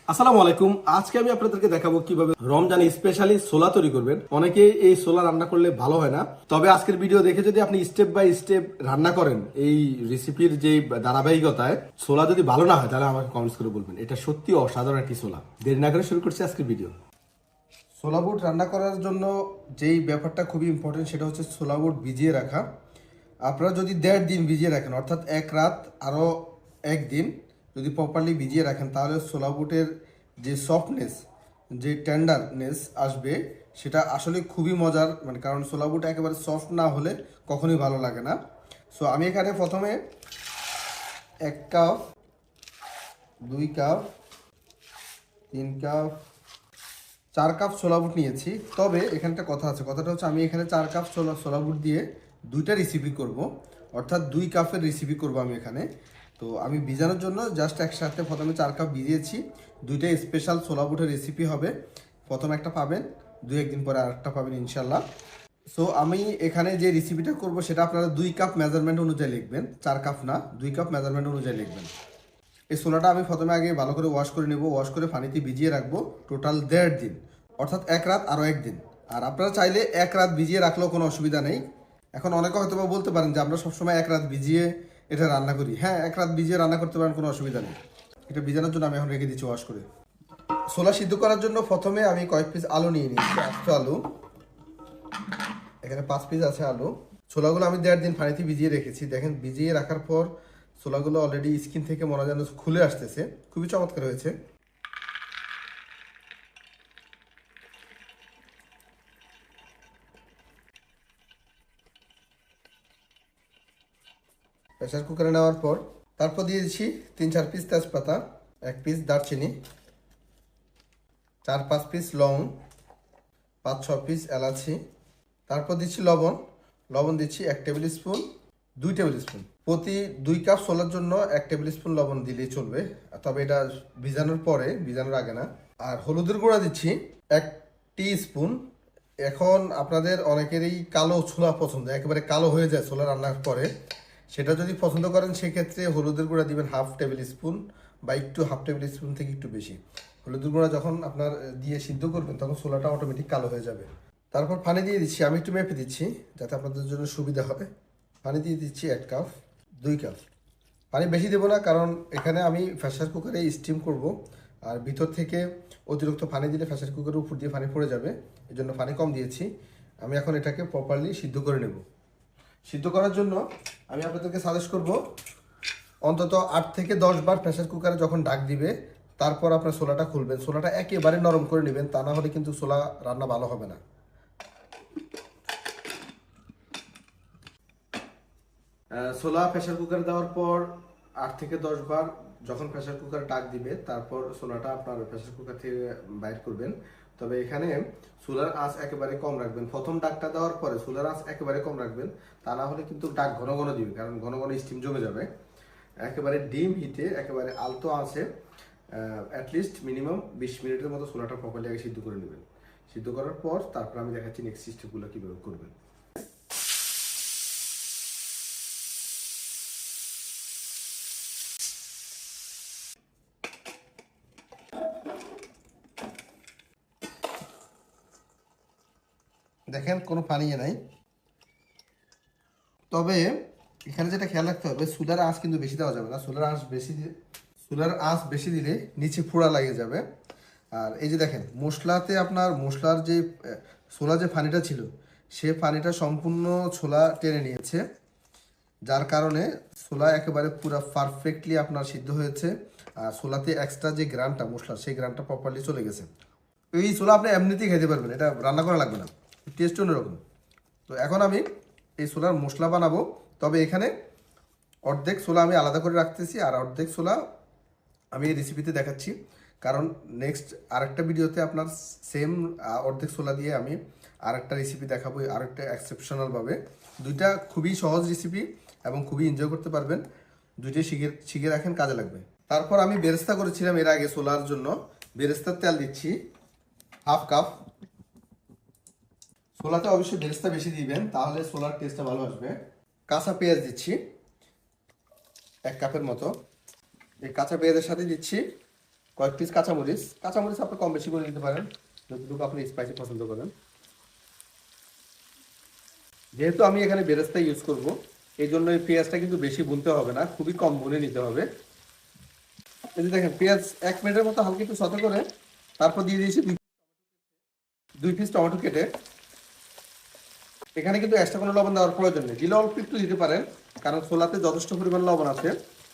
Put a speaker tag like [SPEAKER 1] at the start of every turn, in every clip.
[SPEAKER 1] আসসালামু আলাইকুম। আজকে আমি আপনাদেরকে দেখাবো কিভাবে রমজানে স্পেশালি ছোলা তৈরি করবেন। অনেকে এই ছোলা রান্না করলে ভালো হয় না, তবে আজকের ভিডিও দেখে যদি আপনি স্টেপ বাই স্টেপ রান্না করেন এই রেসিপির যে ধারাবাহিকতায় ছোলা যদি ভালো না হয় তাহলে আমাকে কমেন্টস করে বলবেন। এটা সত্যি অসাধারণ একটি ছোলা। দেরি না করে শুরু করছি আজকের ভিডিও। ছোলা বুট রান্না করার জন্য যেই ব্যাপারটা খুবই ইম্পর্টেন্ট সেটা হচ্ছে ছোলা বুট ভিজিয়ে রাখা। আপনারা যদি 1.5 দিন ভিজিয়ে রাখেন, অর্থাৎ এক রাত আরও একদিন যদি প্রপারলি ভিজিয়ে রাখেন, তাহলে ছোলা বুটের যে সফটনেস, যে টেন্ডারনেস আসবে সেটা আসলে খুবই মজার। কারণ ছোলা বুট একেবারে সফট না হলে কখনোই ভালো লাগে না। সো আমি এখানে প্রথমে 1 কাপ, 2 কাপ, 3 কাপ, 4 কাপ ছোলা বুট নিয়েছি। তবে এখানটা কথা আছে, কথাটা হচ্ছে আমি এখানে 4 কাপ ছোলা বুট দিয়ে দুইটা রেসিপি করব, অর্থাৎ 2 কাপের রেসিপি করব আমি এখানে। তো আমি ভিজানোর জন্য জাস্ট একসাথে প্রথমে 4 কাপ ভিজিয়েছি। দুইটা স্পেশাল ছোলা বুটের রেসিপি হবে। প্রথম একটা পাবেন, 2-1 দিন পরে আরেকটা পাবেন ইনশাল্লাহ। সো আমি এখানে যে রেসিপিটা করব সেটা আপনারা 2 কাপ মেজারমেন্ট অনুযায়ী লিখবেন, 4 কাপ না, 2 কাপ মেজারমেন্ট অনুযায়ী লিখবেন। এই ছোলাটা আমি প্রথমে আগে ভালো করে ওয়াশ করে নেব, ওয়াশ করে পানিতে ভিজিয়ে রাখবো টোটাল 1.5 দিন, অর্থাৎ 1 রাত আরও 1 দিন। আর আপনারা চাইলে 1 রাত ভিজিয়ে রাখলেও কোনো অসুবিধা নেই। এখন অনেকে হয়তো বলতে পারেন যে আমরা সবসময় 1 রাত ভিজিয়ে এটা রান্না করি। হ্যাঁ, 1 রাত ভিজিয়ে রান্না করতে পারেন, কোনো অসুবিধা নেই। এটা ভিজানোর জন্য আমি এখন রেখে দিচ্ছি ওয়াশ করে। ছোলা সিদ্ধ করার জন্য প্রথমে আমি কয়েক পিস আলু নিয়ে নিচ্ছি। 8 আলু, এখানে 5 পিস আছে আলু। ছোলাগুলো আমি 1.5 দিন পানিতে ভিজিয়ে রেখেছি। দেখেন, ভিজিয়ে রাখার পর ছোলাগুলো অলরেডি স্কিন থেকে মনে যেন খুলে আসতেছে, খুবই চমৎকার হয়েছে। প্রেসার কুকারে নেওয়ার পর তারপর দিয়ে দিচ্ছি 3-4 পিস তেজপাতা, 1 পিস দারচিনি, 4-5 পিস লং, 5-6 পিস এলাচি। তারপর দিচ্ছি লবণ। লবণ দিচ্ছি 1 টেবিল স্পুন, 2 টেবিল স্পুন। প্রতি 2 কাপ ছোলার জন্য 1 টেবিল স্পুন লবণ দিলেই চলবে, তবে এটা ভিজানোর পরে, ভিজানোর আগে না। আর হলুদের গুঁড়া দিচ্ছি 1 টি-স্পুন। এখন আপনাদের অনেকেরই কালো ছোলা পছন্দ, একেবারে কালো হয়ে যায় ছোলা রান্নার পরে। সেটা যদি পছন্দ করেন সেক্ষেত্রে হলুদের গুঁড়া দিবেন 1/2 টেবিল স্পুন বা একটু 1/2 টেবিল স্পুন থেকে একটু বেশি। হলুদের গুঁড়া যখন আপনার দিয়ে সিদ্ধ করবেন তখন ছোলাটা অটোমেটিক কালো হয়ে যাবে। তারপর পানি দিয়ে দিচ্ছি, আমি একটু মেপে দিচ্ছি যাতে আপনাদের জন্য সুবিধা হয়। পানি দিয়ে দিচ্ছি 1 কাপ, 2 কাপ। পানি বেশি দেবো না, কারণ এখানে আমি প্রেসার কুকারে স্টিম করব, আর ভিতর থেকে অতিরিক্ত পানি দিলে প্রেসার কুকারের উপর দিয়ে পানি পড়ে যাবে, এই জন্য পানি কম দিয়েছি। আমি এখন এটাকে প্রপারলি সিদ্ধ করে নেব। সিদ্ধ করার জন্য আমি আপনাদেরকে সাজেস্ট করব অন্তত 8 থেকে 10 বার প্রেসার কুকারে যখন ডাক দিবে তারপর আপনার ছোলাটা খুলবেন। ছোলাটা একেবারে নরম করে নেবেন, তা না হলে কিন্তু ছোলা রান্না ভালো হবে না। ছোলা প্রেসার কুকারে দেওয়ার পর 8 থেকে 10 বার যখন প্রেসার কুকার ডাক দিবে তারপর ছোলাটা আপনার প্রেসার কুকার থেকে বাইর করবেন। তবে এখানে চুলার আঁচ একেবারে কম রাখবেন। প্রথম ডাকটা দেওয়ার পরে চুলার আঁচ একেবারে কম রাখবেন, তা না হলে কিন্তু ডাক ঘন ঘন দিবে, কারণ ঘন ঘন স্টিম জমে যাবে। একেবারে ডিম হিটে, একেবারে আলতো আঁচে অ্যাটলিস্ট মিনিমাম 20 মিনিটের মতো ছোলাটা প্রপারলি আগে সিদ্ধ করে নেবেন। সিদ্ধ করার পর তারপর আমি দেখাচ্ছি নেক্সট স্টেপগুলো কীভাবে করবেন। দেখেন, কোনো পানি নাই। তবে এখানে যেটা খেয়াল রাখতে হবে, চুলার আঁচ কিন্তু বেশি দেওয়া যাবে না। চুলার আঁচ বেশি দিলে নিচে ফোড়া লাগে যাবে। আর এই যে দেখেন, মশলাতে আপনার মশলার যে ছোলা যে পানিটা ছিল সে পানিটা সম্পূর্ণ ছোলা টেনে নিয়েছে, যার কারণে ছোলা একেবারে পুরো পারফেক্টলি আপনার সিদ্ধ হয়েছে। আর ছোলাতে এক্সট্রা যে গ্রানটা মশলা, সেই গ্রানটা প্রপারলি চলে গেছে। এই ছোলা আপনি এমনিতেই খেতে পারবেন, এটা রান্না করা লাগবে না, টেস্ট অন্যরকম। তো এখন আমি এই ছোলার মশলা বানাবো। তবে এখানে অর্ধেক ছোলা আমি আলাদা করে রাখতেছি, আর অর্ধেক ছোলা আমি এই রেসিপিতে দেখাচ্ছি, কারণ নেক্সট আরেকটা ভিডিওতে আপনার সেম অর্ধেক ছোলা দিয়ে আমি আরেকটা রেসিপি দেখাবো, আরেকটা এক্সেপশনালভাবে। দুইটা খুবই সহজ রেসিপি এবং খুবই এনজয় করতে পারবেন। দুইটাই শিখে রাখেন, কাজে লাগবে। তারপর আমি বেরেস্তা করেছিলাম এর আগে ছোলার জন্য। বেরেস্তার তেল দিচ্ছি 1/2 কাপ। ছোলাতে অবশ্যই বেরেস্তা বেশি দিবেন, তাহলে ছোলার টেস্টটা ভালো আসবে। কাঁচা পেঁয়াজ দিচ্ছি 1 কাপের মতো। এই কাঁচা পেঁয়াজের সাথে দিচ্ছি কয়েক পিস কাঁচামরিচ। কাঁচামরিচ আপনি কম বেশি করে দিতে পারেন যতটুকু আপনি স্পাইসি পছন্দ করেন। যেহেতু আমি এখানে বেরেস্তা ইউজ করব, এই জন্য এই পেঁয়াজটা কিন্তু বেশি ভুনতে হবে না, খুবই কম ভুনে নিতে হবে। এই যে দেখেন পেঁয়াজ 1 মিনিটের মতো হালকা একটু সতে করে তারপর দিয়ে দিয়েছি 2 পিস টমেটো কেটে। এখানে কিন্তু এক্সট্রা কোনো লবণ দেওয়ার প্রয়োজন নেই, দিলে অল্প একটু দিতে পারেন, কারণ ছোলাতে যথেষ্ট পরিমাণ লবণ আছে।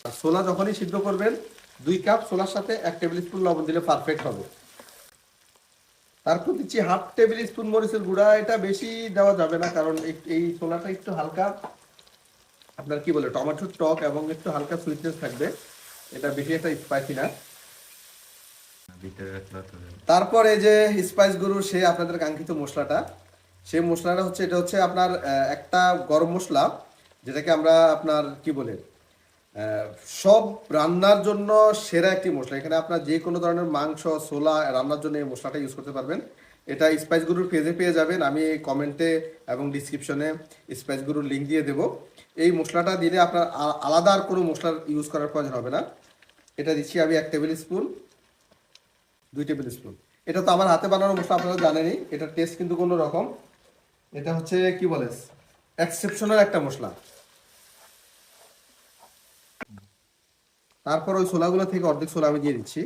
[SPEAKER 1] আর ছোলা যখনই সিদ্ধ করবেন 2 কাপ ছোলার সাথে 1 টেবিল স্পুন লবণ দিলে পারফেক্ট হবে। তারপর দিচ্ছি 1/2 টেবিল স্পুন মরিচের গুঁড়া। এটা বেশি দেওয়া যাবে না, কারণ এই ছোলাটা একটু হালকা আপনার কি বলে টমেটোর টক এবং একটু হালকা সুইটনেস থাকবে, এটা বেশি একটা স্পাইসি না। তারপর এই যে স্পাইস গুঁড়ো, সে আপনাদের কাঙ্ক্ষিত মশলাটা, সেই মশলাটা হচ্ছে এটা হচ্ছে আপনার একটা গরম মশলা, যেটাকে আমরা আপনার কি বলে সব রান্নার জন্য সেরা একটি মশলা। এখানে আপনার যে কোনো ধরনের মাংস ছোলা রান্নার জন্য এই মশলাটা ইউজ করতে পারবেন। এটা স্পাইস গুঁড়োর পেজে পেয়ে যাবেন, আমি কমেন্টে এবং ডিসক্রিপশনে স্পাইস গুঁড়োর লিঙ্ক দিয়ে দেবো। এই মশলাটা দিলে আপনার আলাদা আর কোনো মশলার ইউজ করার প্রয়োজন হবে না। এটা দিচ্ছি আমি 1 টেবিল স্পুন, 2 টেবিল স্পুন। এটা তো আমার হাতে বানানো মশলা, আপনারা জানেনই, এটার টেস্ট কিন্তু কোনো রকম। এটা হচ্ছে কি বলে এক্সেপশনাল একটা মশলা। তারপর ওই ছোলাগুলো থেকে অর্ধেক ছোলা আমি দিয়ে দিচ্ছি।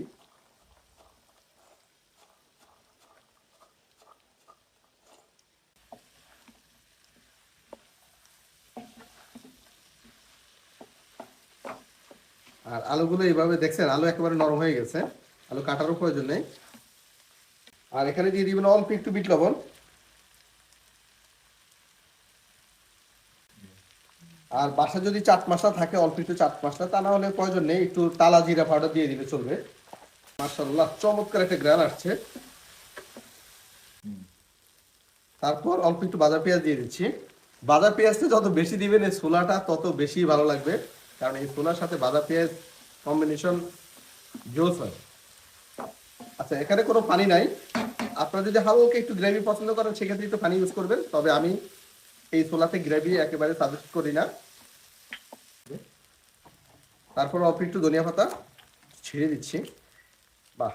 [SPEAKER 1] আর আলুগুলো এইভাবে দেখছেন, আলু একেবারে নরম হয়ে গেছে, আলু কাটারও প্রয়োজন নেই। আর এখানে দিয়ে দিবেন অল্প একটু বিট লবণ। আর বাসা যদি চাট মশলা থাকে অল্প একটু চাট মশলা, তা না হলে প্রয়োজন নেই, একটু টালা জিরা পাউডার দিয়ে দিলে চলবে। মাশাআল্লাহ চমৎকার একটা গ্রান আসছে। তারপর অল্প একটু ভাজা পেঁয়াজ দিয়ে দিচ্ছি। ভাজা পেঁয়াজটা যত বেশি দিবেন এই ছোলাটা তত বেশি ভালো লাগবে, কারণ এই ছোলার সাথে ভাজা পেঁয়াজ কম্বিনেশন জোস হয়। আচ্ছা, এখানে কোনো পানি নাই, আপনারা যদি হালকা একটু গ্রেভি পছন্দ করেন সেক্ষেত্রে একটু পানি ইউজ করবেন, তবে আমি এই ছোলাতে গ্রেভি একেবারে সাজেস্ট করি না। তারপর অল্প একটু ধনিয়া পাতা ছিঁড়ে দিচ্ছি। বাহ,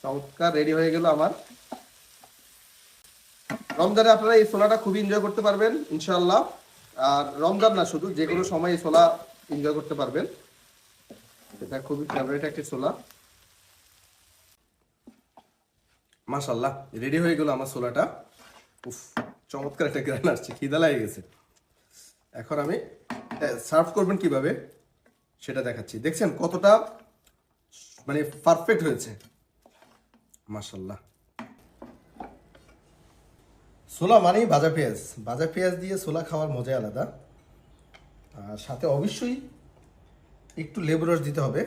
[SPEAKER 1] চমৎকার রেডি হয়ে গেল আমার। রমজানে আপনারা এই ছোলাটা খুবই এনজয় করতে পারবেন ইনশাআল্লাহ। আর রমজান না, শুধু যে কোনো সময় এই ছোলা এনজয় করতে পারবেন। এটা খুবই ফেভারিট একটি ছোলা। মাশাআল্লাহ রেডি হয়ে গেল আমার ছোলাটা। উফ, চমৎকার একটা গ্রান আসছে, খিদা লেগে গেছে। এখন আমি সার্ভ করবেন কিভাবে সেটা দেখাচ্ছি। দেখছেন কতটা মানে পারফেক্ট হয়েছে, মাশাআল্লাহ। ছোলা মানেই ভাজা পেঁয়াজ, ভাজা পেঁয়াজ দিয়ে ছোলা খাওয়ার মজাই আলাদা। আর সাথে অবশ্যই একটু লেবু রস দিতে হবে,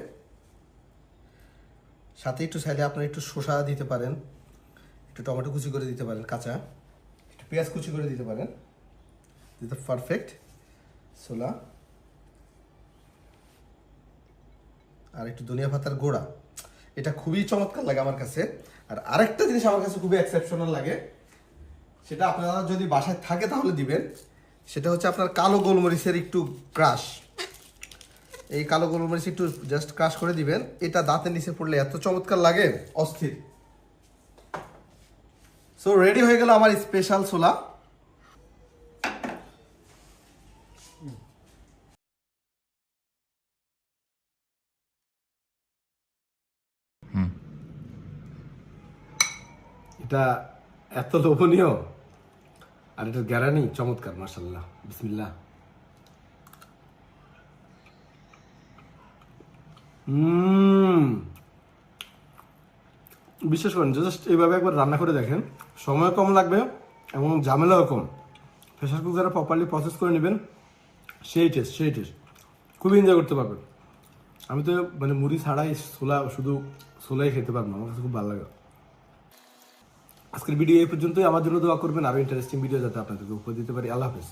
[SPEAKER 1] সাথে একটু চাইলে আপনারা একটু শসা দিতে পারেন, একটু টমেটো কুচি করে দিতে পারেন কাঁচা, একটু পেঁয়াজ কুচি করে দিতে পারেন, দিতে পারফেক্ট ছোলা। আর একটু ধনিয়া পাতার গোড়া, এটা খুবই চমৎকার লাগে আমার কাছে। আর আরেকটা জিনিস আমার কাছে খুবই এক্সেপশনাল লাগে, সেটা আপনারা যদি বাসায় থাকে তাহলে দিবেন, সেটা হচ্ছে আপনার কালো গোলমরিচের একটু ক্রাশ। এই কালো গোলমরিচ একটু জাস্ট ক্রাশ করে দিবেন, এটা দাঁতের নিচে পড়লে এত চমৎকার লাগে, অস্থির। সো রেডি হয়ে গেল আমার স্পেশাল ছোলা। এটা এত লোভনীয় আর এটার গ্যারানি চমৎকার, মাশাআল্লাহ। বিসমিল্লাহ। বিশ্বাস করেন, জাস্ট এইভাবে একবার রান্না করে দেখেন, সময় কম লাগবে এবং ঝামেলাও কম। প্রেশার কুকারে প্রপারলি প্রসেস করে নেবেন, সেই টেস্ট খুবই এনজয় করতে পারবেন। আমি তো মানে মুড়ি ছাড়াই ছোলা, শুধু ছোলাই খেতে পারবো, আমার কাছে খুব ভালো লাগে। আজকের ভিডিও এই পর্যন্তই। আমার জন্য দোয়া করবেন, আরও ইন্টারেস্টিং ভিডিও যাতে আপনাদেরকে উপহার দিতে পারি। আল্লাহ হাফেজ।